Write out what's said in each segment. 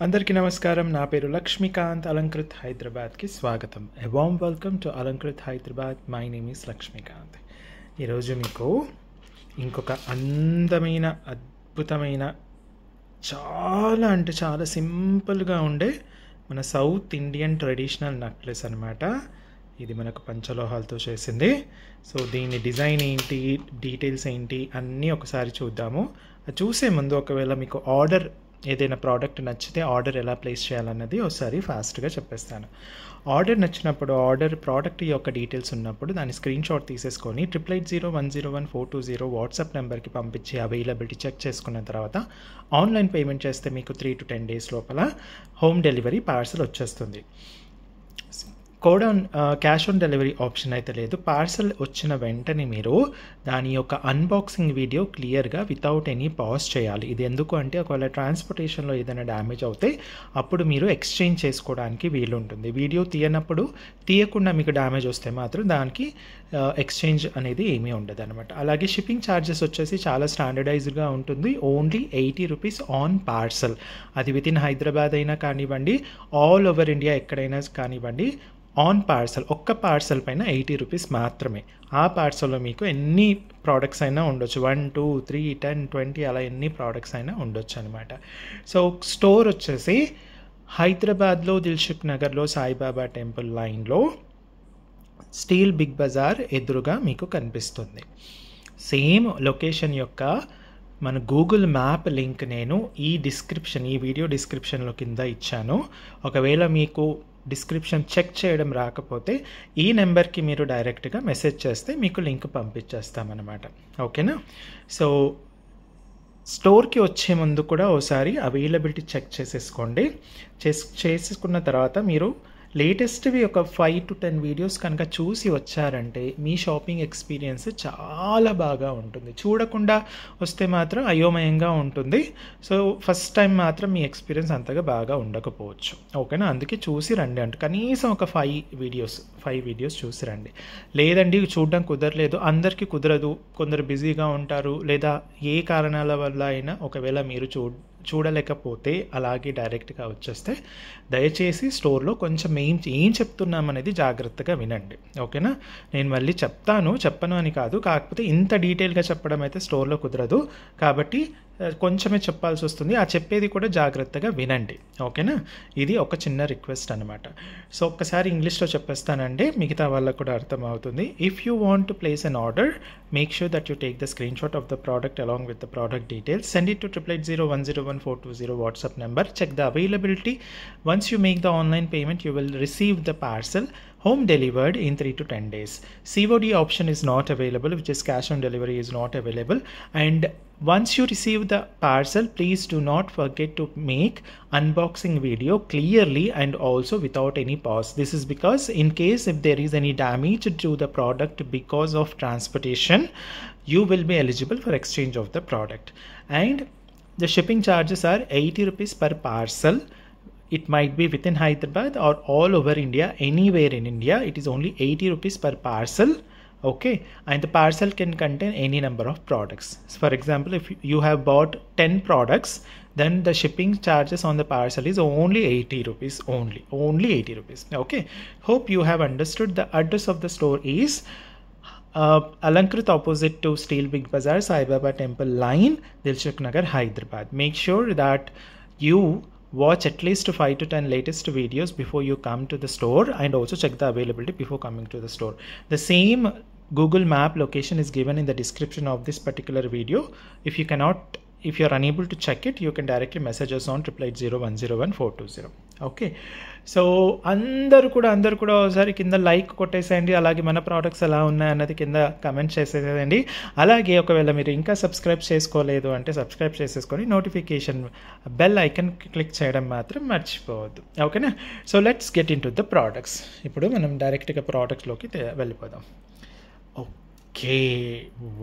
అందరికీ నమస్కారం. నా పేరు లక్ష్మీకాంత్. అలంకృత్ హైదరాబాద్కి స్వాగతం. A warm welcome to Alankrit Hyderabad. My name is Lakshmikant. ఈరోజు మీకు ఇంకొక అందమైన అద్భుతమైన చాలా అంటే చాలా సింపుల్గా ఉండే మన సౌత్ ఇండియన్ ట్రెడిషనల్ నెక్లెస్ అనమాట. ఇది మనకు పంచలోహాలతో చేసింది. సో దీని డిజైన్ ఏంటి, డీటెయిల్స్ ఏంటి అన్నీ ఒకసారి చూద్దాము. చూసే ముందు ఒకవేళ మీకు ఆర్డర్ ఏదైనా ప్రోడక్ట్ నచ్చితే ఆర్డర్ ఎలా ప్లేస్ చేయాలన్నది ఒకసారి ఫాస్ట్గా చెప్పేస్తాను. ఆర్డర్ నచ్చినప్పుడు ప్రోడక్ట్ యొక్క డీటెయిల్స్ ఉన్నప్పుడు దాని స్క్రీన్ షాట్ తీసేసుకొని 8801011420 వాట్సాప్ నెంబర్కి పంపించి అవైలబిలిటీ చెక్ చేసుకున్న తర్వాత ఆన్లైన్ పేమెంట్ చేస్తే మీకు 3 to 10 days లోపల హోమ్ డెలివరీ పార్సల్ వచ్చేస్తుంది. క్యాష్ ఆన్ డెలివరీ ఆప్షన్ అయితే లేదు. పార్సల్ వచ్చిన వెంటనే మీరు దాని యొక్క అన్బాక్సింగ్ వీడియో క్లియర్గా వితౌట్ ఎనీ పాజ్ చేయాలి. ఇది ఎందుకు అంటే ఒకవేళ ట్రాన్స్పోర్టేషన్లో ఏదైనా డ్యామేజ్ అవుతే అప్పుడు మీరు ఎక్స్చేంజ్ చేసుకోవడానికి వీలుంటుంది. వీడియో తీయకుండా మీకు డ్యామేజ్ వస్తే మాత్రం దానికి ఎక్స్చేంజ్ అనేది ఏమీ ఉండదు అనమాట. అలాగే షిప్పింగ్ ఛార్జెస్ వచ్చేసి చాలా స్టాండర్డైజ్డ్గా ఉంటుంది. Only 80 rupees on parcel. అది వితిన్ హైదరాబాద్ అయినా కానివ్వండి, ఆల్ ఓవర్ ఇండియా ఎక్కడైనా కానివ్వండి, ఆన్ పార్సల్ ఒక్క పార్సల్ పైన 80 రూపీస్ మాత్రమే. ఆ పార్సల్లో మీకు ఎన్ని ప్రోడక్ట్స్ అయినా ఉండొచ్చు, 1, 2, 3, 10, 20 అలా ఎన్ని ప్రోడక్ట్స్ అయినా ఉండొచ్చు అనమాట. సో స్టోర్ వచ్చేసి హైదరాబాద్లో దిల్సుఖ్ నగర్లో సాయిబాబా టెంపుల్ లైన్లో స్టీల్ బిగ్ బజార్ ఎదురుగా మీకు కనిపిస్తుంది. సేమ్ లొకేషన్ యొక్క మన గూగుల్ మ్యాప్ లింక్ నేను ఈ వీడియో డిస్క్రిప్షన్లో కింద ఇచ్చాను. ఒకవేళ మీకు డిస్క్రిప్షన్ చెక్ చేయడం రాకపోతే ఈ నెంబర్కి మీరు డైరెక్ట్గా మెసేజ్ చేస్తే మీకు లింక్ పంపించేస్తామన్నమాట. ఓకేనా? సో స్టోర్కి వచ్చే ముందు కూడా ఒకసారి అవైలబిలిటీ చెక్ చేసేసుకోండి. చేసుకున్న తర్వాత మీరు లేటెస్ట్వి ఒక 5 to 10 వీడియోస్ కనుక చూసి వచ్చారంటే మీ షాపింగ్ ఎక్స్పీరియన్స్ చాలా బాగా ఉంటుంది. చూడకుండా వస్తే మాత్రం అయోమయంగా ఉంటుంది. సో ఫస్ట్ టైం మాత్రం మీ ఎక్స్పీరియన్స్ అంతగా బాగా ఉండకపోవచ్చు. ఓకేనా? అందుకే చూసి రండి. అంటే కనీసం ఒక 5 వీడియోస్ చూసి రండి. లేదండి చూడడం కుదరలేదు, అందరికీ కుదరదు, కొందరు బిజీగా ఉంటారు, లేదా ఏ కారణాల వల్ల అయినా ఒకవేళ మీరు చూడలేకపోతే అలాగే డైరెక్ట్గా వచ్చేస్తే దయచేసి స్టోర్లో కొంచెం ఏం చెప్తున్నామనేది జాగ్రత్తగా వినండి. ఓకేనా? నేను మళ్ళీ చెప్పను అని కాదు, కాకపోతే ఇంత డీటెయిల్గా చెప్పడం అయితే స్టోర్లో కుదరదు కాబట్టి కొంచెమే చెప్పాల్సి వస్తుంది. ఆ చెప్పేది కూడా జాగ్రత్తగా వినండి. ఓకేనా? ఇది ఒక చిన్న రిక్వెస్ట్ అనమాట. సో ఒక్కసారి ఇంగ్లీష్లో చెప్పేస్తానండి, మిగతా వాళ్ళకు కూడా అర్థమవుతుంది. If you want to place an order, make sure that you take the screenshot of the product along with the product details. Send it to 8801011420 WhatsApp number. Check the availability. Once you make the online payment, you will receive the parcel home delivered in 3 to 10 days. COD option is not available, which is cash on delivery is not available. And once you receive the parcel, please do not forget to make unboxing video clearly and also without any pause. This is because in case if there is any damage to the product because of transportation, you will be eligible for exchange of the product. And the shipping charges are 80 rupees per parcel. It might be within Hyderabad or all over India, anywhere in India. It is only 80 rupees per parcel. Okay, and the parcel can contain any number of products. For example, if you have bought 10 products, then the shipping charges on the parcel is only 80 rupees only 80 rupees. Okay, hope you have understood. The address of the store is Alankrut opposite to Steel Big Bazaar, Sai Baba Temple line, Dilsukhnagar Nagar, Hyderabad. Make sure that you watch at least 5 to 10 latest videos before you come to the store, and also check the availability before coming to the store. The same Google Map location is given in the description of this particular video. If you are unable to check it, you can directly message us on 8801011420. Okay, so అందరూ కూడా ఒకసారి కింద like కొట్టేసేయండి. అలాగే మన products ఎలా ఉన్నాయన్నది కింద comment చేసేసేయండి. అలాగే ఒకవేళ మీరు ఇంకా సబ్స్క్రైబ్ చేసుకోలేదు అంటే సబ్స్క్రైబ్ చేసేసుకొని నోటిఫికేషన్ బెల్ ఐకన్ క్లిక్ చేయడం మాత్రం మర్చిపోవద్దు. ఓకేనా? So let's get in to the products. ఇప్పుడు మనం డైరెక్ట్గా ప్రోడక్ట్స్లోకి వెళ్ళిపోదాం. ఓకే,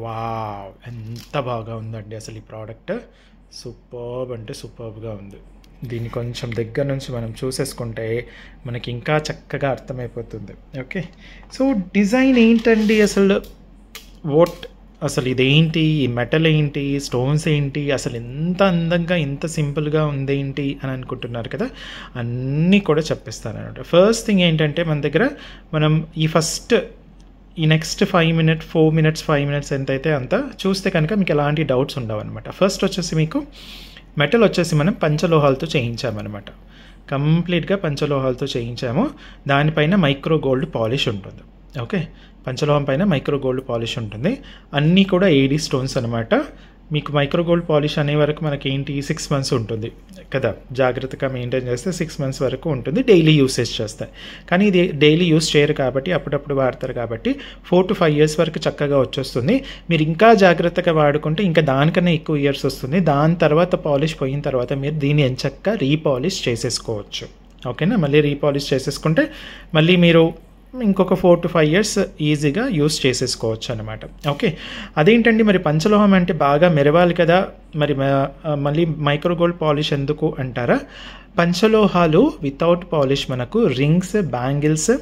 వావ్, ఎంత బాగా ఉందండి అసలు ఈ ప్రోడక్ట్. సూపర్బ్ అంటే సూపర్బ్గా ఉంది. దీన్ని కొంచెం దగ్గర నుంచి మనం చూసేసుకుంటే మనకి ఇంకా చక్కగా అర్థమైపోతుంది. ఓకే, సో డిజైన్ ఏంటండి అసలు? అసలు ఇదేంటి, ఈ మెటల్ ఏంటి, స్టోన్స్ ఏంటి, అసలు ఎంత అందంగా ఇంత సింపుల్గా ఉందేంటి అని అనుకుంటున్నారు కదా, అన్నీ కూడా చెప్పిస్తాను అనమాట. ఫస్ట్ థింగ్ ఏంటంటే మన దగ్గర మనం ఈ నెక్స్ట్ 4 మినిట్స్ 5 మినిట్స్ ఎంతైతే అంత చూస్తే కనుక మీకు ఎలాంటి డౌట్స్ ఉండవు అనమాట. ఫస్ట్ వచ్చేసి మీకు మెటల్ వచ్చేసి మనం పంచలోహాలతో చేయించామన్నమాట. కంప్లీట్గా పంచలోహాలతో చేయించాము. దానిపైన మైక్రో గోల్డ్ పాలిష్ ఉంటుంది. ఓకే, పంచలోహం పైన మైక్రో గోల్డ్ పాలిష్ ఉంటుంది. అన్నీ కూడా ఏడీ స్టోన్స్ అనమాట. మీకు మైక్రో గోల్డ్ పాలిష్ అనే వరకు మనకి ఏంటి 6 months ఉంటుంది కదా, జాగ్రత్తగా మెయింటైన్ చేస్తే 6 months వరకు ఉంటుంది. డైలీ యూసేజ్ చేస్తాయి. కానీ ఇది డైలీ యూస్ చేయరు కాబట్టి, అప్పుడప్పుడు వాడతారు కాబట్టి 4 to 5 years వరకు చక్కగా వచ్చేస్తుంది. మీరు ఇంకా జాగ్రత్తగా వాడుకుంటే ఇంకా దానికన్నా ఎక్కువ ఇయర్స్ వస్తుంది. దాని తర్వాత పాలిష్ పోయిన తర్వాత మీరు దీన్ని ఎంచక్కా రీపాలిష్ చేసేసుకోవచ్చు. ఓకేనా, మళ్ళీ రీపాలిష్ చేసేసుకుంటే మళ్ళీ మీరు ఇంకొక 4 to 5 years ఈజీగా యూస్ చేసేసుకోవచ్చు అనమాట. ఓకే, అదేంటండి మరి పంచలోహం అంటే బాగా మెరవాలి కదా, మరి మళ్ళీ మైక్రో గోల్డ్ పాలిష్ ఎందుకు అంటారా? పంచలోహాలు వితౌట్ పాలిష్ మనకు రింగ్స్, బ్యాంగిల్స్,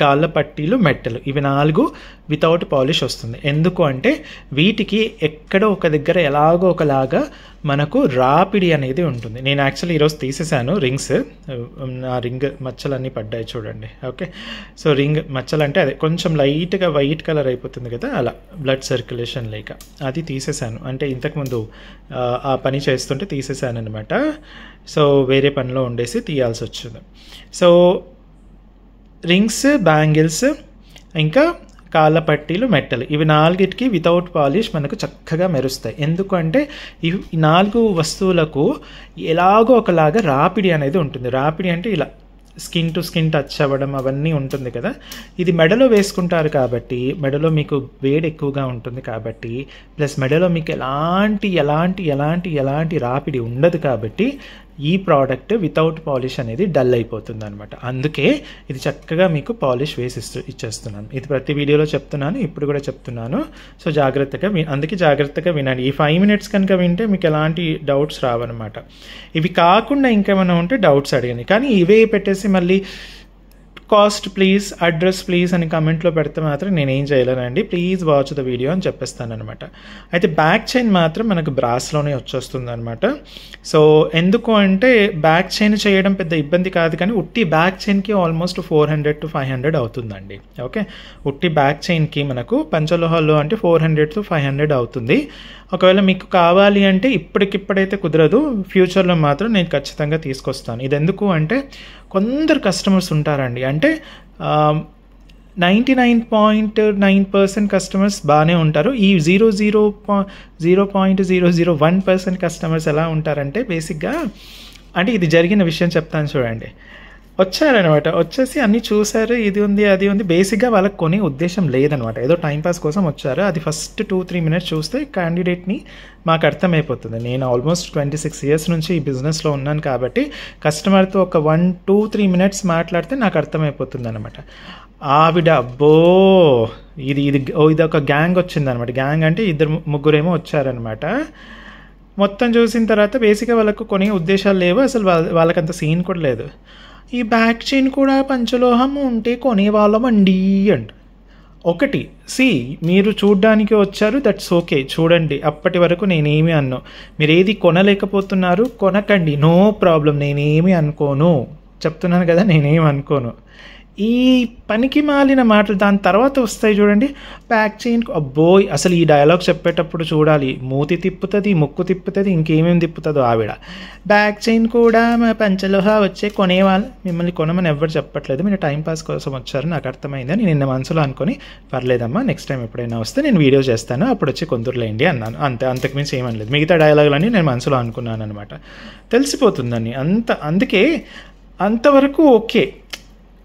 కాళ్ళ పట్టీలు, మెట్టలు, ఇవి 4 వితౌట్ పాలిష్ వస్తుంది. ఎందుకు అంటే వీటికి ఎక్కడో ఒక దగ్గర ఎలాగో ఒకలాగా మనకు రాపిడి అనేది ఉంటుంది. నేను యాక్చువల్లీ ఈరోజు తీసేసాను రింగ్స్. నా రింగ్ మచ్చలన్నీ పడ్డాయి చూడండి. ఓకే, సో రింగ్ మచ్చలు అంటే అదే కొంచెం లైట్గా వైట్ కలర్ అయిపోతుంది కదా, అలా బ్లడ్ సర్క్యులేషన్ లేక అది తీసేసాను. అంటే ఇంతకుముందు ఆ పని చేస్తుంటే తీసేసాను అనమాట. సో వేరే పనిలో ఉండేసి తీయాల్సి వచ్చింది. సో రింగ్స్, బ్యాంగిల్స్, ఇంకా కాళ్ళ పట్టీలు, మెట్టలు, ఇవి 4టికి వితౌట్ పాలిష్ మనకు చక్కగా మెరుస్తాయి. ఎందుకంటే ఈ 4 వస్తువులకు ఎలాగో ఒకలాగా రాపిడి అనేది ఉంటుంది. రాపిడి అంటే ఇలా స్కిన్ టు స్కిన్ టచ్ అవ్వడం అవన్నీ ఉంటుంది కదా. ఇది మెడలో వేసుకుంటారు కాబట్టి మెడలో మీకు వేడి ఎక్కువగా ఉంటుంది కాబట్టి, ప్లస్ మెడలో మీకు ఎలాంటి రాపిడి ఉండదు కాబట్టి ఈ ప్రోడక్ట్ వితౌట్ పాలిష్ అనేది డల్ అయిపోతుంది అనమాట. అందుకే ఇది చక్కగా మీకు పాలిష్ వేసి ఇచ్చేస్తున్నాను. ఇది ప్రతి వీడియోలో చెప్తున్నాను, ఇప్పుడు కూడా చెప్తున్నాను. సో అందుకే జాగ్రత్తగా వినండి. ఈ 5 minutes కనుక వింటే మీకు ఎలాంటి డౌట్స్ రావన్నమాట. ఇవి కాకుండా ఇంకేమైనా ఉంటే డౌట్స్ అడగండి. కానీ ఇవే పెట్టేసి మళ్ళీ కాస్ట్ ప్లీజ్, అడ్రస్ ప్లీజ్ అని కమెంట్లో పెడితే మాత్రం నేనేం చేయలేనండి. ప్లీజ్ వాచ్ ద వీడియో అని చెప్పేస్తాను అనమాట. అయితే బ్యాక్ చైన్ మాత్రం మనకు బ్రాస్లోనే వచ్చేస్తుంది అనమాట. సో ఎందుకు అంటే బ్యాక్ చైన్ చేయడం పెద్ద ఇబ్బంది కాదు, కానీ ఉట్టి బ్యాక్ చైన్కి ఆల్మోస్ట్ 400 to 500 అవుతుందండి. ఓకే, ఉట్టి బ్యాక్ చైన్కి మనకు పంచలోహాల్లో అంటే 400 to 500 అవుతుంది. ఒకవేళ మీకు కావాలి అంటే ఇప్పటికిప్పుడైతే కుదరదు, ఫ్యూచర్లో మాత్రం నేను ఖచ్చితంగా తీసుకొస్తాను. ఇది ఎందుకు అంటే కొందరు కస్టమర్స్ ఉంటారండి, అంటే 99.9% కస్టమర్స్ బాగానే ఉంటారు. ఈ 0.001% కస్టమర్స్ ఎలా ఉంటారంటే బేసిక్గా, అంటే ఇది జరిగిన విషయం చెప్తాను చూడండి. వచ్చారనమాట, వచ్చేసి అన్నీ చూసారు, ఇది ఉంది అది ఉంది. బేసిక్గా వాళ్ళకి కొనే ఉద్దేశం లేదనమాట, ఏదో టైంపాస్ కోసం వచ్చారు. అది ఫస్ట్ 2-3 minutes చూస్తే క్యాండిడేట్ని మాకు అర్థమైపోతుంది. నేను ఆల్మోస్ట్ 26 years నుంచి ఈ బిజినెస్లో ఉన్నాను కాబట్టి కస్టమర్తో ఒక 1-2-3 minutes మాట్లాడితే నాకు అర్థమైపోతుంది అనమాట. ఆవిడ అబ్బో ఇది ఒక గ్యాంగ్ వచ్చిందనమాట. గ్యాంగ్ అంటే 2-3 వచ్చారనమాట. మొత్తం చూసిన తర్వాత బేసిక్గా వాళ్ళకు కొనే ఉద్దేశాలు లేవు, అసలు వాళ్ళకంత సీన్ కూడా లేదు. ఈ బ్యాక్ చైన్ కూడా పంచలోహం ఉంటే కొనేవాళ్ళమండి అంట. ఒకటి మీరు చూడ్డానికి వచ్చారు, దట్స్ ఓకే, చూడండి. అప్పటి వరకు నేనేమి అన్నా, మీరు ఏది కొనలేకపోతున్నారు కొనకండి, నో ప్రాబ్లం, నేనేమి అనుకోను, చెప్తున్నాను కదా, నేనేమి అనుకోను. ఈ పనికి మాలిన మాటలు దాని తర్వాత వస్తాయి చూడండి. బ్యాక్ చైన్ అబ్బోయ్, అసలు ఈ డైలాగ్ చెప్పేటప్పుడు చూడాలి, మూతి తిప్పుతుంది, ముక్కు తిప్పుతుంది, ఇంకేమేమి తిప్పుతుందో ఆవిడ. బ్యాక్ చైన్ కూడా మా పంచలోహ వచ్చే కొనేవాళ్ళు, మిమ్మల్ని కొనమని ఎవరు చెప్పట్లేదు, మీరు టైంపాస్ కోసం వచ్చారు, నాకు అర్థమైందని నిన్న మనసులో అనుకొని పర్లేదమ్మా నెక్స్ట్ టైం ఎప్పుడైనా వస్తే నేను వీడియో చేస్తాను, అప్పుడు వచ్చి కొందరులేండి అన్నాను. అంతకుమించి ఏమనలేదు. మిగతా డైలాగులన్నీ నేను మనసులో అనుకున్నాను అనమాట. తెలిసిపోతుందని అందుకే అంతవరకు ఓకే,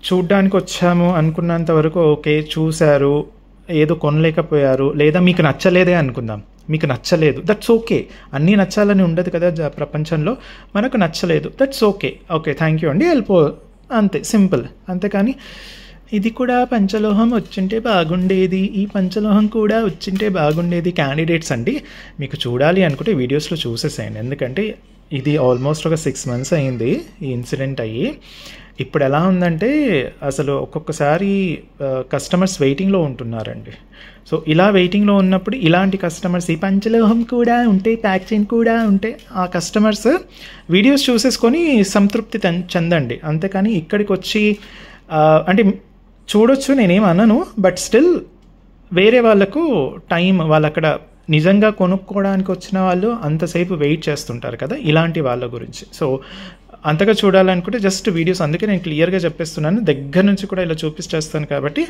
చూడ్డానికి వచ్చాము అనుకున్నంత వరకు ఓకే, చూశారు, ఏదో కొనలేకపోయారు, లేదా మీకు నచ్చలేదే అనుకుందాం, మీకు నచ్చలేదు, దట్స్ ఓకే. అన్నీ నచ్చాలని ఉండదు కదా ప్రపంచంలో, మనకు నచ్చలేదు, దట్స్ ఓకే, థ్యాంక్ యూ అండి, అంతే, సింపుల్. అంతేకాని ఇది కూడా పంచలోహం వచ్చింటే బాగుండేది, ఈ పంచలోహం కూడా వచ్చింటే బాగుండేది. క్యాండిడేట్స్ అండి, మీకు చూడాలి అనుకుంటే వీడియోస్లో చూసేసేయండి. ఎందుకంటే ఇది ఆల్మోస్ట్ ఒక 6 months అయింది ఈ ఇన్సిడెంట్ అయ్యి. ఇప్పుడు ఎలా ఉందంటే అసలు ఒక్కొక్కసారి కస్టమర్స్ వెయిటింగ్లో ఉంటున్నారండి. సో ఇలా వెయిటింగ్లో ఉన్నప్పుడు ఇలాంటి కస్టమర్స్ ఈ పంచలోహం కూడా ఉంటే, ప్యాక్ చైన్ కూడా ఉంటే ఆ కస్టమర్స్ వీడియోస్ చూసేసుకొని సంతృప్తి చెందండి. అంతేకాని ఇక్కడికి వచ్చి అంటే చూడొచ్చు, నేనేం అనను, బట్ స్టిల్ వేరే వాళ్ళకు టైం, వాళ్ళు అక్కడ నిజంగా కొనుక్కోవడానికి వచ్చిన వాళ్ళు అంతసేపు వెయిట్ చేస్తుంటారు కదా, ఇలాంటి వాళ్ళ గురించి. సో అంతగా చూడాలనుకుంటే జస్ట్ వీడియోస్, అందుకే నేను క్లియర్గా చెప్పేస్తున్నాను, దగ్గర నుంచి కూడా ఇలా చూపిస్తేస్తాను కాబట్టి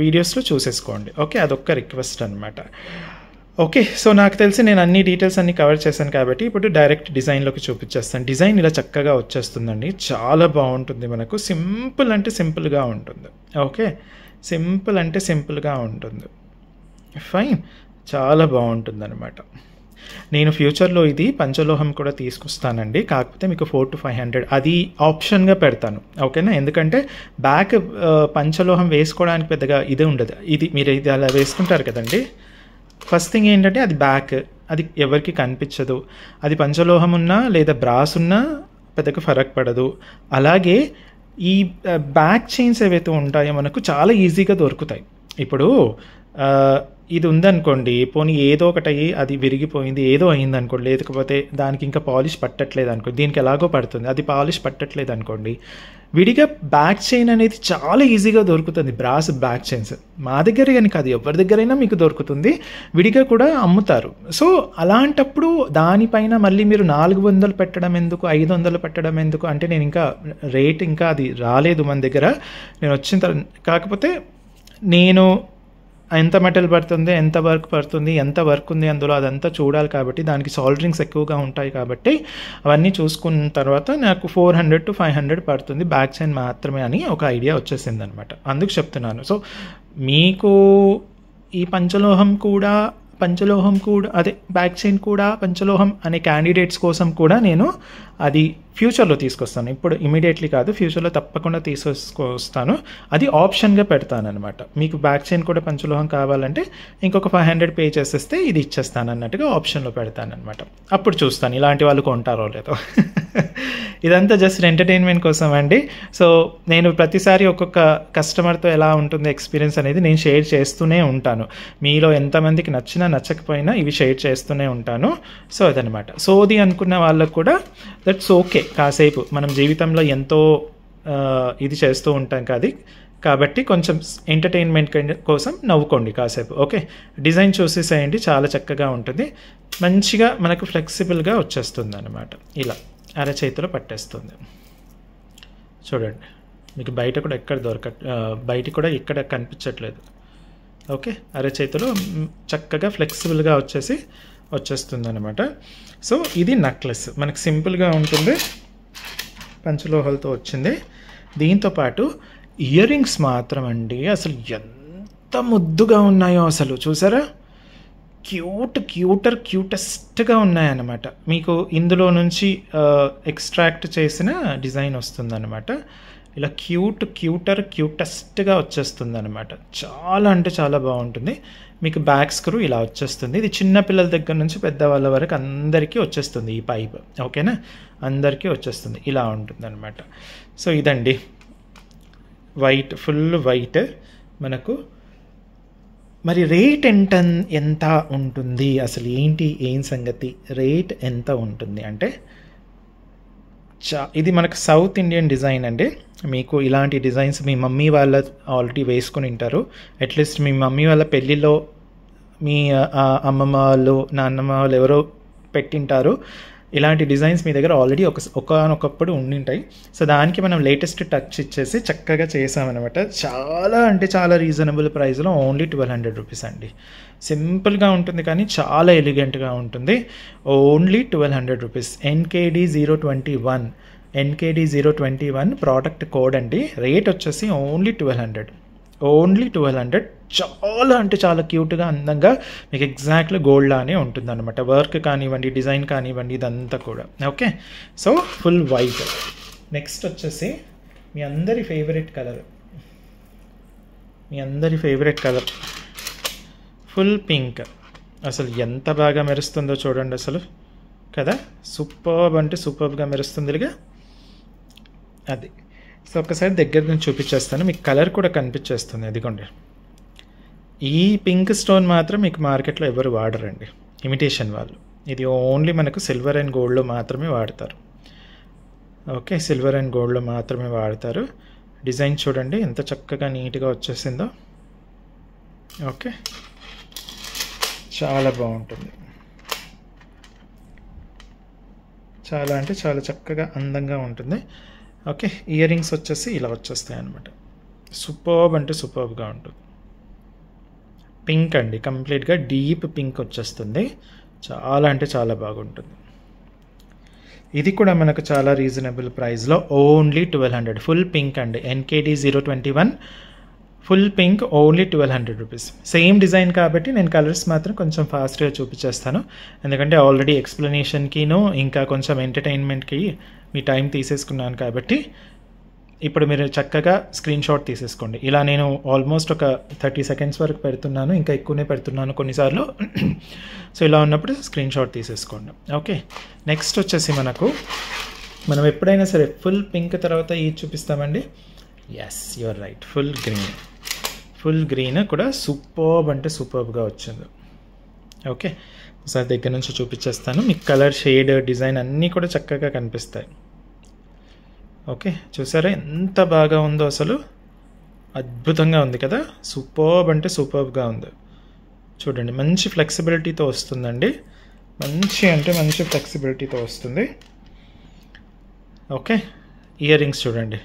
వీడియోస్లో చూసేసుకోండి. ఓకే, అదొక్క రిక్వెస్ట్ అనమాట. ఓకే, సో నాకు తెలిసి నేను అన్ని డీటెయిల్స్ అన్ని కవర్ చేశాను కాబట్టి ఇప్పుడు డైరెక్ట్ డిజైన్లోకి చూపించేస్తాను. డిజైన్ ఇలా చక్కగా వచ్చేస్తుందండి, చాలా బాగుంటుంది. మనకు సింపుల్ అంటే సింపుల్గా ఉంటుంది. ఓకే, సింపుల్ అంటే సింపుల్గా ఉంటుంది. ఫైన్, చాలా బాగుంటుంది అనమాట. నేను ఫ్యూచర్లో ఇది పంచలోహం కూడా తీసుకొస్తానండి, కాకపోతే మీకు 400 to 500 అది ఆప్షన్గా పెడతాను. ఓకేనా, ఎందుకంటే బ్యాక్ పంచలోహం వేసుకోవడానికి పెద్దగా ఇదే ఉండదు. ఇది మీరు ఇది అలా వేసుకుంటారు కదండి, ఫస్ట్ థింగ్ ఏంటంటే అది బ్యాక్, అది ఎవరికి కనిపించదు. అది పంచలోహం ఉన్నా లేదా బ్రాస్ ఉన్నా పెద్దగా ఫరక్ పడదు. అలాగే ఈ బ్యాక్ చైన్స్ ఏవైతే ఉంటాయో మనకు చాలా ఈజీగా దొరుకుతాయి. ఇప్పుడు ఇది ఉందనుకోండి, పోనీ ఏదో ఒకటి అయ్యి అది విరిగిపోయింది, ఏదో అయింది అనుకోండి, లేకపోతే దానికి ఇంకా పాలిష్ పట్టట్లేదు అనుకోండి, దీనికి ఎలాగో పడుతుంది, అది పాలిష్ పట్టట్లేదు అనుకోండి, విడిగా బ్యాక్ చైన్ అనేది చాలా ఈజీగా దొరుకుతుంది. బ్రాస్ బ్యాక్ చైన్స్ మా దగ్గర కానీ కాదు, ఎవరి దగ్గరైనా మీకు దొరుకుతుంది, విడిగా కూడా అమ్ముతారు. సో అలాంటప్పుడు దానిపైన మళ్ళీ మీరు 400 పెట్టడం ఎందుకు, 500 పెట్టడం ఎందుకు అంటే, నేను ఇంకా రేట్ ఇంకా అది రాలేదు మన దగ్గర, నేను వచ్చిన తర్వాత. కాకపోతే నేను ఎంత మెటల్ పడుతుంది, ఎంత వర్క్ పడుతుంది, ఎంత వర్క్ ఉంది అందులో, అదంతా చూడాలి కాబట్టి దానికి సాల్డరింగ్స్ ఎక్కువగా ఉంటాయి కాబట్టి అవన్నీ చూసుకున్న తర్వాత నాకు 400 to 500 పడుతుంది బ్యాక్ చైన్ మాత్రమే అని ఒక ఐడియా వచ్చేసింది అనమాట. అందుకు చెప్తున్నాను. సో మీకు ఈ పంచలోహం కూడా అదే బ్యాక్ చైన్ కూడా పంచలోహం అనే క్యాండిడేట్స్ కోసం కూడా నేను అది ఫ్యూచర్లో తీసుకొస్తాను. ఇప్పుడు ఇమీడియట్లీ కాదు, ఫ్యూచర్లో తప్పకుండా తీసుకొస్తాను. అది ఆప్షన్గా పెడతాను అనమాట. మీకు బ్యాక్ చైన్ కూడా పంచలోహం కావాలంటే ఇంకొక 500 పే చేసేస్తే ఇది ఇచ్చేస్తాను అన్నట్టుగా ఆప్షన్లో పెడతాను అనమాట. అప్పుడు చూస్తాను ఇలాంటి వాళ్ళు కొంటారో లేదో. ఇదంతా జస్ట్ ఎంటర్టైన్మెంట్ కోసం అండి. సో నేను ప్రతిసారి ఒక్కొక్క కస్టమర్తో ఎలా ఉంటుంది ఎక్స్పీరియన్స్ అనేది నేను షేర్ చేస్తూనే ఉంటాను. మీలో ఎంతమందికి నచ్చినా నచ్చకపోయినా ఇవి షేర్ చేస్తూనే ఉంటాను. సో అదనమాట. సోది అనుకున్న వాళ్ళకు కూడా దట్స్ ఓకే. కాసేపు మనం జీవితంలో ఎంతో ఇది చేస్తూ ఉంటాం కాబట్టి కొంచెం ఎంటర్టైన్మెంట్ కోసం నవ్వుకోండి కాసేపు. ఓకే, డిజైన్ చూసేసేయండి, చాలా చక్కగా ఉంటుంది. మంచిగా మనకు ఫ్లెక్సిబుల్గా వచ్చేస్తుంది అనమాట. ఇలా అరచేతిలో పట్టేస్తుంది. చూడండి, మీకు బయట కూడా ఎక్కడ కనిపించట్లేదు. ఓకే, అరచేతిలో చక్కగా ఫ్లెక్సిబుల్గా వచ్చేస్తుంది అనమాట. సో ఇది నెక్లెస్ మనకు సింపుల్గా ఉంటుంది, పంచలోహాలతో వచ్చింది. దీంతోపాటు ఇయర్ రింగ్స్ మాత్రం అండి అసలు ఎంత ముద్దుగా ఉన్నాయో అసలు చూసారా, క్యూటెస్ట్గా ఉన్నాయన్నమాట. మీకు ఇందులో నుంచి ఎక్స్ట్రాక్ట్ చేసిన డిజైన్ వస్తుందన్నమాట. ఇలా క్యూటెస్ట్గా వచ్చేస్తుంది అనమాట. చాలా అంటే చాలా బాగుంటుంది. మీకు బ్యాక్ స్క్రూ ఇలా వచ్చేస్తుంది. ఇది చిన్న పిల్లల దగ్గర నుంచి పెద్దవాళ్ళ వరకు అందరికీ వచ్చేస్తుంది ఈ పైప్. ఓకేనా, అందరికీ వచ్చేస్తుంది, ఇలా ఉంటుంది అనమాట. సో ఇదండి వైట్, ఫుల్ వైట్ మనకు. మరి రేట్ ఎంత ఉంటుంది అసలు, ఏం సంగతి, రేట్ ఎంత ఉంటుంది అంటే, ఇది మనకు సౌత్ ఇండియన్ డిజైన్ అండి. మీకు ఇలాంటి డిజైన్స్ మీ మమ్మీ వాళ్ళ ఆల్రెడీ వేసుకుని ఉంటారు. అట్లీస్ట్ మీ మమ్మీ వాళ్ళ పెళ్ళిలో మీ అమ్మమ్మ వాళ్ళు, నాన్నమ్మ వాళ్ళు ఎవరో పెట్టింటారు. ఇలాంటి డిజైన్స్ మీ దగ్గర ఆల్రెడీ ఒకనొకప్పుడు ఉండింటాయి. సో దానికి మనం లేటెస్ట్ టచ్ ఇచ్చేసి చక్కగా చేసామన్నమాట. చాలా అంటే చాలా రీజనబుల్ ప్రైస్లో, ఓన్లీ 1200 రూపీస్ అండి. సింపుల్గా ఉంటుంది కానీ చాలా ఎలిగెంట్గా ఉంటుంది. Only 1200 rupees. NKD021 product code అండి. రేట్ వచ్చేసి ఓన్లీ 1200. చాలా అంటే చాలా క్యూట్గా, అందంగా, మీకు ఎగ్జాక్ట్లీ గోల్డ్ లానే ఉంటుంది అనమాట. వర్క్ కానివ్వండి, డిజైన్ కానివ్వండి, ఇదంతా కూడా. Okay, so full white. Next వచ్చేసి మీ అందరి ఫేవరెట్ కలర్ ఫుల్ పింక్. అసలు ఎంత బాగా మెరుస్తుందో చూడండి అసలు కదా, సూపర్బ్ అంటే సూపర్బ్గా మెరుస్తుందిగా. అది సో ఒక్కసారి దగ్గర నుంచి చూపించేస్తాను, మీకు కలర్ కూడా కనిపించేస్తుంది. అదిగోండి, ఈ పింక్ స్టోన్ మాత్రం మీకు మార్కెట్లో ఎవరు వాడరండి, ఇమిటేషన్ వాళ్ళు. ఇది ఓన్లీ మనకు సిల్వర్ అండ్ గోల్డ్లో మాత్రమే వాడతారు. ఓకే, సిల్వర్ అండ్ గోల్డ్లో మాత్రమే వాడతారు. డిజైన్ చూడండి ఎంత చక్కగా నీట్గా వచ్చేసిందో. ఓకే, చాలా బాగుంటుంది, చాలా అంటే చాలా చక్కగా అందంగా ఉంటుంది. ఓకే, ఇయర్ రింగ్స్ వచ్చేసి ఇలా వచ్చేస్తాయి అన్నమాట. సూపర్బ్ అంటే సూపర్బ్గా ఉంటుంది. పింక్ అండి, కంప్లీట్గా డీప్ పింక్ వచ్చేస్తుంది, చాలా అంటే చాలా బాగుంటుంది. ఇది కూడా మనకు చాలా రీజనబుల్ ప్రైస్లో ఓన్లీ 1200. ఫుల్ పింక్ అండి, NKD 021 full pink only 1200 rupees. Same design కాబట్టి నేను కలర్స్ మాత్రం కొంచెం ఫాస్ట్గా చూపించేస్తాను, ఎందుకంటే ఆల్రెడీ ఎక్స్ప్లెనేషన్కిను ఇంకా కొంచెం ఎంటర్టైన్మెంట్కి మీ టైం తీసేసుకున్నాను కాబట్టి ఇప్పుడు మీరు చక్కగా స్క్రీన్ షాట్ తీసేసుకోండి. ఇలా నేను ఆల్మోస్ట్ ఒక 30 సెకండ్స్ వరకు పెడుతున్నాను, ఇంకా ఎక్కువనే పెడుతున్నాను కొన్నిసార్లు. సో ఇలా ఉన్నప్పుడు స్క్రీన్ షాట్ తీసేసుకోండి. ఓకే, నెక్స్ట్ వచ్చేసి మనం ఎప్పుడైనా సరే ఫుల్ పింక్ తర్వాత ఇది చూపిస్తామండి. Yes, you're right, full green కూడా సూపర్బ్ అంటే సూపర్బ్గా వచ్చింది. ఓకే, ఒకసారి దగ్గర నుంచి చూపించేస్తాను, మీకు కలర్, షేడ్, డిజైన్ అన్నీ కూడా చక్కగా కనిపిస్తాయి. ఓకే, చూసారా ఎంత బాగా ఉందో, అసలు అద్భుతంగా ఉంది కదా, సూపర్బ్ అంటే సూపర్బ్గా ఉంది. చూడండి, మంచి ఫ్లెక్సిబిలిటీతో వస్తుందండి, మంచి ఫ్లెక్సిబిలిటీతో వస్తుంది. ఓకే, ఇయర్ రింగ్స్ చూడండి,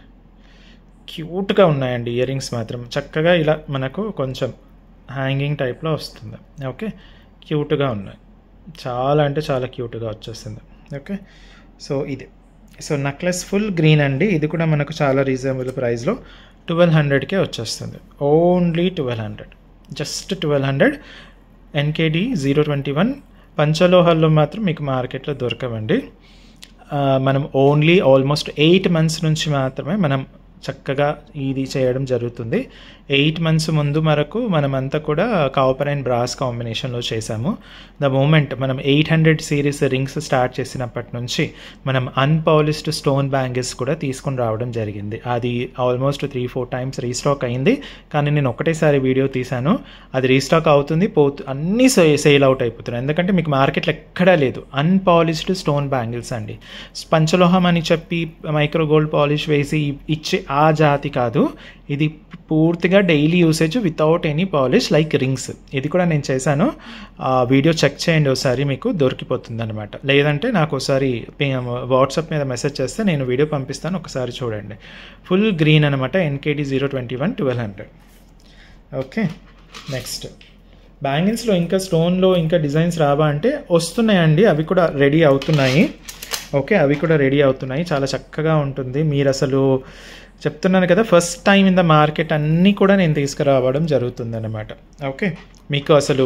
క్యూట్గా ఉన్నాయండి ఇయర్ రింగ్స్ మాత్రం. చక్కగా ఇలా మనకు కొంచెం హ్యాంగింగ్ టైప్లో వస్తుంది. ఓకే, క్యూట్గా ఉన్నాయి, చాలా అంటే చాలా క్యూట్గా వచ్చేస్తుంది. ఓకే, సో ఇది నెక్లెస్ ఫుల్ గ్రీన్ అండి. ఇది కూడా మనకు చాలా రీజనబుల్ ప్రైస్లో 1200కే వచ్చేస్తుంది. Only 1200, just 1200. NKD 021 పంచలోహాల్లో మాత్రం మీకు మార్కెట్లో దొరకవండి. మనం ఓన్లీ ఆల్మోస్ట్ 8 months నుంచి మాత్రమే మనం చక్కగా ఇది చేయడం జరుగుతుంది. 8 months ముందు వరకు మనమంతా కూడా కాపర్ అండ్ బ్రాస్ కాంబినేషన్లో చేసాము. ద మూమెంట్ మనం 800 సిరీస్ రింగ్స్ స్టార్ట్ చేసినప్పటి నుంచి మనం అన్పాలిష్డ్ స్టోన్ బ్యాంగిల్స్ కూడా తీసుకుని రావడం జరిగింది. అది ఆల్మోస్ట్ 3-4 times రీస్టాక్ అయింది, కానీ నేను ఒకటేసారి వీడియో తీశాను. అది రీస్టాక్ అవుతుంది, అన్నీ సేల్ అవుట్ అయిపోతున్నాయి, ఎందుకంటే మీకు మార్కెట్లో ఎక్కడా లేదు. అన్పాలిష్డ్ స్టోన్ బ్యాంగిల్స్ అండి, పంచలోహం అని చెప్పి మైక్రో గోల్డ్ పాలిష్ వేసి ఇచ్చే ఆ జాతి కాదు, ఇది పూర్తిగా daily usage without any polish like rings. ఇది కూడా నేను చేశాను, వీడియో చెక్ చేయండి ఒకసారి, మీకు దొరికిపోతుంది అనమాట. లేదంటే నాకు ఒకసారి వాట్సాప్ మీద మెసేజ్ చేస్తే నేను వీడియో పంపిస్తాను, ఒకసారి చూడండి. ఫుల్ గ్రీన్ అనమాట, NKD 021 1200. ఓకే, నెక్స్ట్ బ్యాంగిల్స్లో ఇంకా స్టోన్లో ఇంకా డిజైన్స్ రావా అంటే వస్తున్నాయండి, అవి కూడా రెడీ అవుతున్నాయి. ఓకే, అవి కూడా రెడీ అవుతున్నాయి, చాలా చక్కగా ఉంటుంది. మీరు అసలు చెప్తున్నాను కదా, first time in the market అన్నీ కూడా నేను తీసుకురావడం జరుగుతుంది అనమాట. ఓకే, మీకు అసలు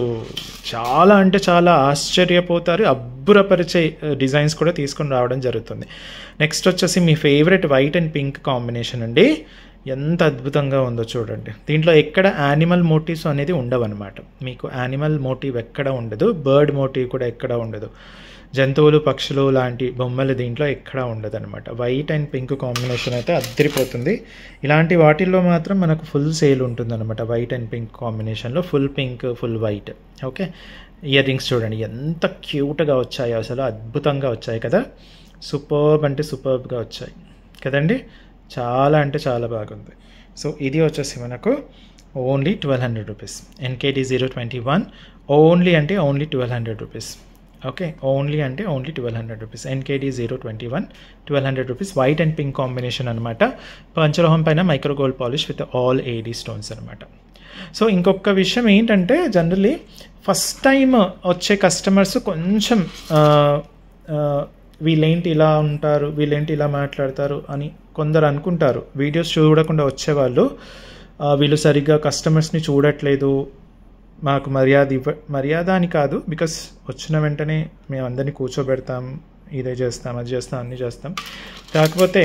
చాలా అంటే చాలా ఆశ్చర్యపోతారు, అబ్బురపరిచే డిజైన్స్ కూడా తీసుకొని రావడం జరుగుతుంది. నెక్స్ట్ వచ్చేసి మీ favourite white and pink combination అండి, ఎంత అద్భుతంగా ఉందో చూడండి. దీంట్లో ఎక్కడ యానిమల్ మోటివ్స్ అనేది ఉండవన్నమాట, మీకు యానిమల్ మోటివ్ ఎక్కడ ఉండదు, బర్డ్ మోటివ్ కూడా ఎక్కడ ఉండదు, జంతువులు పక్షులు లాంటి బొమ్మలు దీంట్లో ఎక్కడా ఉండదు అనమాట. వైట్ అండ్ పింక్ కాంబినేషన్ అయితే అద్దరిపోతుంది. ఇలాంటి వాటిల్లో మాత్రం మనకు ఫుల్ సేల్ ఉంటుంది అనమాట, వైట్ అండ్ పింక్ కాంబినేషన్లో, full pink full white. Okay, ear rings చూడండి ఎంత క్యూట్గా వచ్చాయి, అసలు అద్భుతంగా వచ్చాయి కదా, సూపర్బ్ అంటే సూపర్బ్గా వచ్చాయి కదండి, చాలా అంటే చాలా బాగుంది. సో ఇది వచ్చేసి మనకు ఓన్లీ 1200 రూపీస్. NKD 021 ఓన్లీ అంటే ఓన్లీ 1200 రూపీస్. ఓకే, ఓన్లీ అంటే only 1200 rupees. NKD 021 1200 rupees. White and pink combination అనమాట, పంచలోహం పైన micro gold polish with all AD stones అనమాట. సో ఇంకొక విషయం ఏంటంటే, జనరల్లీ ఫస్ట్ టైం వచ్చే కస్టమర్స్ కొంచెం వీళ్ళేంటి ఇలా ఉంటారు, వీళ్ళేంటి ఇలా మాట్లాడతారు అని కొందరు అనుకుంటారు. వీడియోస్ చూడకుండా వచ్చేవాళ్ళు, వీళ్ళు సరిగ్గా కస్టమర్స్ని చూడట్లేదు, మాకు మర్యాద అని కాదు, బికాస్ వచ్చిన వెంటనే మేము అందరినీ కూర్చోబెడతాం, ఇదే చేస్తాం, అది చేస్తాం, అన్నీ చేస్తాం. కాకపోతే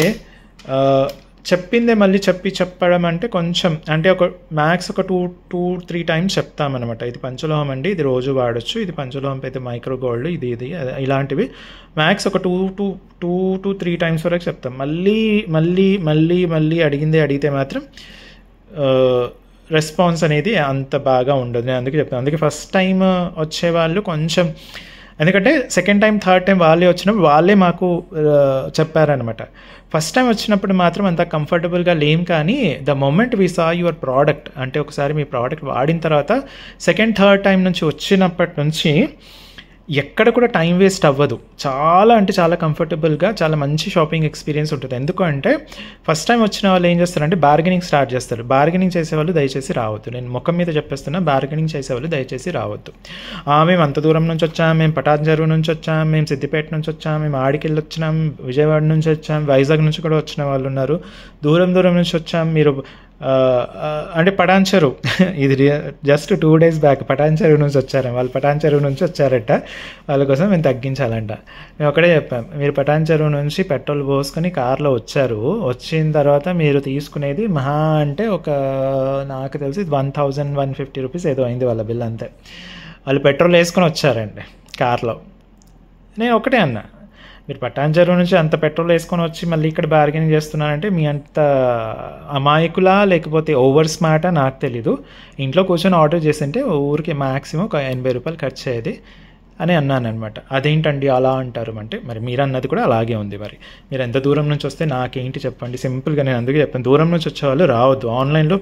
చెప్పిందే మళ్ళీ చెప్పడం అంటే కొంచెం అంటే ఒక మ్యాక్స్ ఒక 2-3 టైమ్స్ చెప్తామన్నమాట. ఇది పంచలోహం అండి, ఇది రోజు వాడచ్చు, ఇది పంచలోహం అయితే మైక్రో గోల్డ్, ఇది ఇలాంటివి మ్యాక్స్ ఒక 2-3 టైమ్స్ వరకు చెప్తాం. మళ్ళీ మళ్ళీ మళ్ళీ మళ్ళీ అడిగితే మాత్రం రెస్పాన్స్ అనేది అంత బాగా ఉండదు. నేను అందుకే చెప్తాను. అందుకే ఫస్ట్ టైం వచ్చేవాళ్ళు కొంచెం, ఎందుకంటే సెకండ్ టైం థర్డ్ టైం వాళ్ళే వచ్చినప్పుడు వాళ్ళే మాకు చెప్పారనమాట. ఫస్ట్ టైం వచ్చినప్పుడు మాత్రం అంత కంఫర్టబుల్గా లేం, కానీ the moment we saw your product, అంటే ఒకసారి మీ ప్రోడక్ట్ వాడిన తర్వాత సెకండ్ థర్డ్ టైం నుంచి వచ్చినప్పటి నుంచి ఎక్కడ కూడా టైం వేస్ట్ అవ్వదు. చాలా అంటే చాలా కంఫర్టబుల్గా చాలా మంచి షాపింగ్ ఎక్స్పీరియన్స్ ఉంటుంది. ఎందుకంటే ఫస్ట్ టైం వచ్చిన వాళ్ళు ఏం చేస్తారంటే బార్గెనింగ్ స్టార్ట్ చేస్తారు. బార్గెనింగ్ చేసేవాళ్ళు దయచేసి రావద్దు. నేను ముఖం మీద చెప్పేస్తున్నా, బార్గెనింగ్ చేసేవాళ్ళు దయచేసి రావద్దు. మేము అంత దూరం నుంచి వచ్చాం, మేము పటాన్ చెరువు నుంచి వచ్చాం, మేము సిద్దిపేట నుంచి వచ్చాం, మేము ఆడికెళ్ళి వచ్చినాం, విజయవాడ నుంచి వచ్చాం, వైజాగ్ నుంచి కూడా వచ్చిన వాళ్ళు ఉన్నారు, దూరం నుంచి వచ్చాం. మీరు అంటే పటాన్ చెరువు ఇది జస్ట్ 2 days బ్యాక్ పటాన్ చెరువు నుంచి వచ్చారు వాళ్ళు, పటాన్ చెరువు నుంచి వచ్చారట, వాళ్ళ కోసం మేము తగ్గించాలంట. మేము ఒకటే చెప్పాం, మీరు పటాన్ చెరువు నుంచి పెట్రోల్ పోసుకొని కార్లో వచ్చారు, వచ్చిన తర్వాత మీరు తీసుకునేది మహా అంటే ఒక నాకు తెలిసి 1,150 రూపీస్ ఏదో అయింది వాళ్ళ బిల్, అంతే. వాళ్ళు పెట్రోల్ వేసుకొని వచ్చారండి కార్లో. నేను ఒకటే అన్నా, మీరు పటాన్ చెరువు నుంచి అంత పెట్రోల్ వేసుకొని వచ్చి మళ్ళీ ఇక్కడ బార్గెనింగ్ చేస్తున్నారంటే మీ అంత అమాయకులా లేకపోతే ఓవర్ స్మార్టా నాకు తెలీదు. ఇంట్లో కూర్చొని ఆర్డర్ చేస్తుంటే ఊరికి మ్యాక్సిమం ఒక 80 రూపాయలు ఖర్చు అయ్యేది అని అన్నాను అనమాట. అదేంటండి అలా అంటారు అంటే, మరి మీరు అన్నది కూడా అలాగే ఉంది. మరి మీరు ఎంత దూరం నుంచి వస్తే నాకేంటి చెప్పండి, సింపుల్గా నేను అందుకే చెప్పాను, దూరం నుంచి వచ్చేవాళ్ళు రావద్దు. ఆన్లైన్లో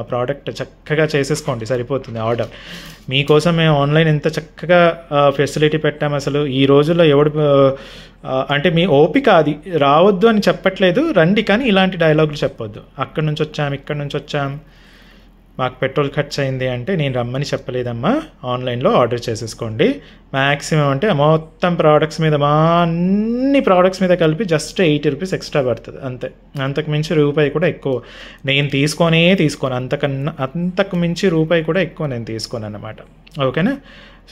ప్రోడక్ట్ చక్కగా చేసేసుకోండి, సరిపోతుంది ఆర్డర్. మీకోసం మేము ఆన్లైన్ ఎంత చక్కగా ఫెసిలిటీ పెట్టాము. అసలు ఈ రోజుల్లో అంటే మీ ఓపిక అది రావద్దు అని చెప్పట్లేదు, రండి, కానీ ఇలాంటి డైలాగులు చెప్పొద్దు. అక్కడి నుంచి వచ్చాం, ఇక్కడ నుంచి వచ్చాం, మాకు పెట్రోల్ ఖర్చు అయింది అంటే నేను రమ్మని చెప్పలేదమ్మా, ఆన్లైన్లో ఆర్డర్ చేసేసుకోండి. మ్యాక్సిమం అంటే మొత్తం ప్రోడక్ట్స్ మీద అన్ని ప్రోడక్ట్స్ మీద కలిపి జస్ట్ 80 రూపీస్ ఎక్స్ట్రా పడుతుంది, అంతే. అంతకు మించి రూపాయి కూడా ఎక్కువ నేను తీసుకోను, అంతకు మించి రూపాయి కూడా ఎక్కువ నేను తీసుకోను అన్నమాట. ఓకేనా?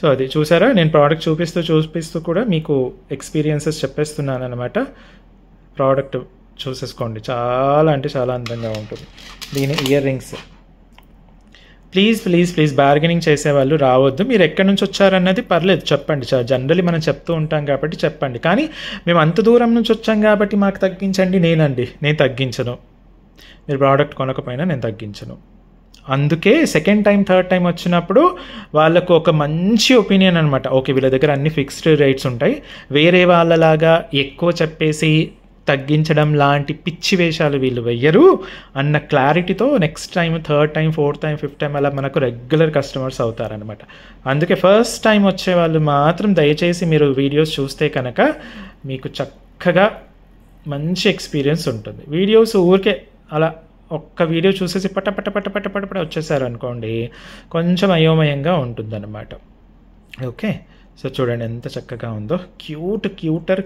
సో అది చూసారా, నేను ప్రోడక్ట్ చూపిస్తూ కూడా మీకు ఎక్స్పీరియన్సెస్ చెప్పేస్తున్నాను అనమాట. ప్రోడక్ట్ చూసేసుకోండి, చాలా అంటే చాలా అందంగా ఉంటుంది. దీని ఇయర్ రింగ్స్ ప్లీజ్ బార్గెనింగ్ చేసేవాళ్ళు రావద్దు. మీరు ఎక్కడి నుంచి వచ్చారన్నది పర్లేదు చెప్పండి, జనరలీ మనం చెప్తూ ఉంటాం కాబట్టి చెప్పండి. కానీ మేము అంత దూరం నుంచి వచ్చాం కాబట్టి మాకు తగ్గించండి, నేను తగ్గించను. మీరు ప్రోడక్ట్ కొనకపోయినా నేను తగ్గించను. అందుకే సెకండ్ టైం థర్డ్ టైం వచ్చినప్పుడు వాళ్ళకు ఒక మంచి ఒపీనియన్ అనమాట. ఓకే, వీళ్ళ దగ్గర అన్ని ఫిక్స్డ్ రేట్స్ ఉంటాయి, వేరే వాళ్ళలాగా ఎక్కువ చెప్పేసి తగ్గించడం లాంటి పిచ్చి వేషాలు వీళ్ళు వెయ్యరు అన్న క్లారిటీతో next time third time fourth time fifth time అలా మనకు రెగ్యులర్ కస్టమర్స్ అవుతారనమాట. అందుకే ఫస్ట్ టైం వచ్చే వాళ్ళు మాత్రం దయచేసి మీరు వీడియోస్ చూస్తే కనుక మీకు చక్కగా మంచి ఎక్స్పీరియన్స్ ఉంటుంది. వీడియోస్ ఊరికే అలా ఒక్క వీడియో చూసేసి పట్ట వచ్చేసారు అనుకోండి, కొంచెం అయోమయంగా ఉంటుందన్నమాట. ఓకే, సో చూడండి ఎంత చక్కగా ఉందో,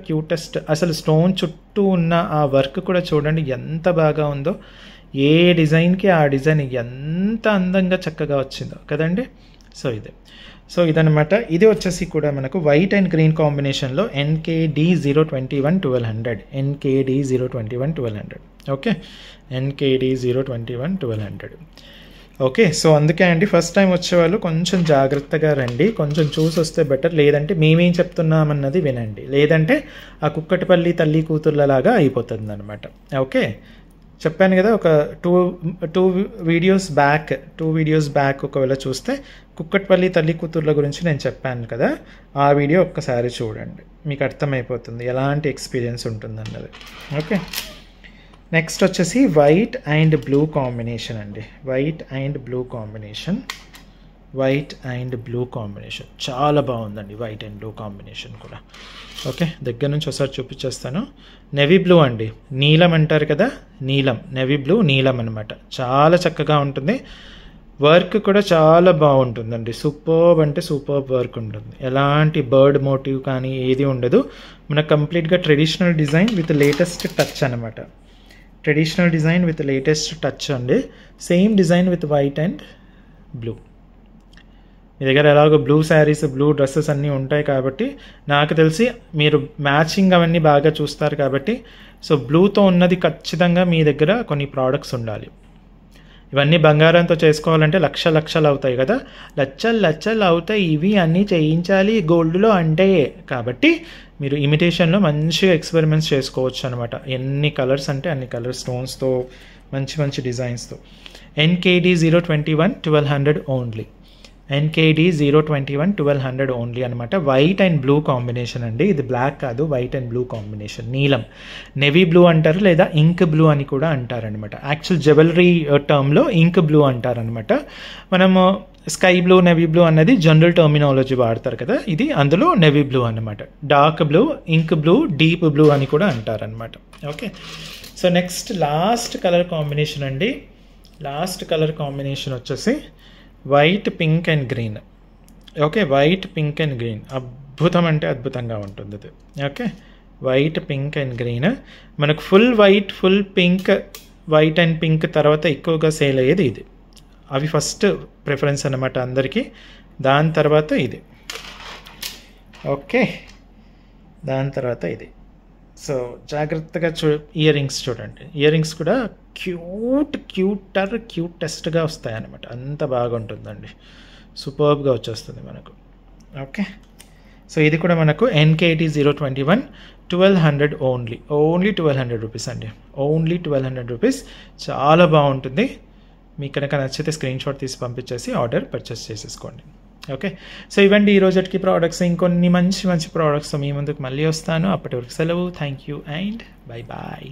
క్యూటెస్ట్. అసలు స్టోన్ చుట్టూ ఉన్న ఆ వర్క్ కూడా చూడండి ఎంత బాగా ఉందో, ఏ డిజైన్కి ఆ డిజైన్ ఎంత అందంగా చక్కగా వచ్చిందో కదండి. సో ఇదనమాట. ఇది వచ్చేసి కూడా మనకు వైట్ అండ్ గ్రీన్ కాంబినేషన్లో NKD021 1200 NKD021 1200. Okay, NKD021 1200. Okay, so అందుకే అండి ఫస్ట్ టైం వచ్చేవాళ్ళు కొంచెం జాగ్రత్తగా రండి, కొంచెం చూసి వస్తే బెటర్. లేదంటే మేమేం చెప్తున్నామన్నది వినండి, లేదంటే ఆ కుక్కటిపల్లి తల్లి కూతుర్లలాగా అయిపోతుంది అనమాట. ఓకే, చెప్పాను కదా, ఒక టూ వీడియోస్ బ్యాక్ ఒకవేళ చూస్తే కుక్కటిపల్లి తల్లి కూతుర్ల గురించి నేను చెప్పాను కదా, ఆ వీడియో ఒక్కసారి చూడండి, మీకు అర్థమైపోతుంది ఎలాంటి ఎక్స్పీరియన్స్ ఉంటుందన్నది. ఓకే, నెక్స్ట్ వచ్చేసి వైట్ అండ్ బ్లూ కాంబినేషన్ అండి. వైట్ అండ్ బ్లూ కాంబినేషన్ చాలా బాగుందండి, వైట్ అండ్ బ్లూ కాంబినేషన్ కూడా. ఓకే, దగ్గర నుంచి ఒకసారి చూపించేస్తాను. నెవీ బ్లూ అండి, నీలం అంటారు కదా, నెవీ బ్లూ నీలం అనమాట. చాలా చక్కగా ఉంటుంది, వర్క్ కూడా చాలా బాగుంటుందండి. సూపర్బ్ వర్క్ ఉంటుంది, ఎలాంటి బర్డ్ మోటివ్ కానీ ఏది ఉండదు. మనకు కంప్లీట్గా traditional design with latest touch అనమాట. అండి, same design with white and blue. మీ దగ్గర ఎలాగో బ్లూ శారీస్, బ్లూ డ్రెస్సెస్ అన్నీ ఉంటాయి కాబట్టి నాకు తెలిసి మీరు మ్యాచింగ్ అవన్నీ బాగా చూస్తారు కాబట్టి సో బ్లూతో ఉన్నది ఖచ్చితంగా మీ దగ్గర కొన్ని ప్రోడక్ట్స్ ఉండాలి. ఇవన్నీ బంగారంతో చేసుకోవాలంటే లక్షలు అవుతాయి కదా, లక్షలు అవుతాయి ఇవి అన్నీ చేయించాలి గోల్డ్లో అంటే. కాబట్టి మీరు ఇమిటేషన్లో మంచిగా ఎక్స్పెరిమెంట్స్ చేసుకోవచ్చు అనమాట. ఎన్ని కలర్స్ అంటే అన్ని కలర్ స్టోన్స్తో, మంచి డిజైన్స్తో. NKD 021 1200 only. NKD 021 1200 ఓన్లీ అనమాట. వైట్ అండ్ బ్లూ కాంబినేషన్ అండి, ఇది బ్లాక్ కాదు, వైట్ అండ్ బ్లూ కాంబినేషన్. నీలం, నెవీ బ్లూ అంటారు లేదా ఇంక్ బ్లూ అని కూడా అంటారనమాట. యాక్చువల్ జ్యువెలరీ టర్మ్లో ఇంక్ బ్లూ అంటారనమాట. మనము స్కై బ్లూ, నెవీ బ్లూ అన్నది జనరల్ టర్మినాలజీ వాడతారు కదా, ఇది అందులో నెవీ బ్లూ అనమాట. Dark blue, ink blue, deep blue అని కూడా అంటారనమాట. Okay, so next last colour combination అండి. లాస్ట్ కలర్ కాంబినేషన్ వచ్చేసి white, pink and green. Okay, white, pink and green అద్భుతం అంటే అద్భుతంగా ఉంటుంది ఇది. Okay, white, pink and green. మనకు full white, full pink, white and pink తర్వాత ఎక్కువగా సేల్ అయ్యేది ఇది. అవి ఫస్ట్ ప్రిఫరెన్స్ అన్నమాట అందరికీ. దాని తర్వాత ఇది. ఓకే, దాని తర్వాత ఇది. సో జాగ్రత్తగా ఇయర్ రింగ్స్ చూడండి. ఇయర్ రింగ్స్ కూడా క్యూటెస్ట్గా వస్తాయి అన్నమాట. అంత బాగుంటుందండి, సూపర్బ్గా వచ్చేస్తుంది మనకు. ఓకే, సో ఇది కూడా మనకు NKD 021 1200 ఓన్లీ 1200 రూపీస్ అండి. Only 1200 rupees. చాలా బాగుంటుంది. మీకు కనుక నచ్చితే స్క్రీన్ షాట్ తీసి పంపించేసి ఆర్డర్ పర్చేస్ చేసేసుకోండి. ఓకే, సో ఇవ్వండి ఈ రోజుకి ప్రోడక్ట్స్. ఇంకొన్ని మంచి ప్రోడక్ట్స్ మీ ముందుకు మళ్ళీ వస్తాను. అప్పటి వరకు సెలవు. Thank you and bye bye.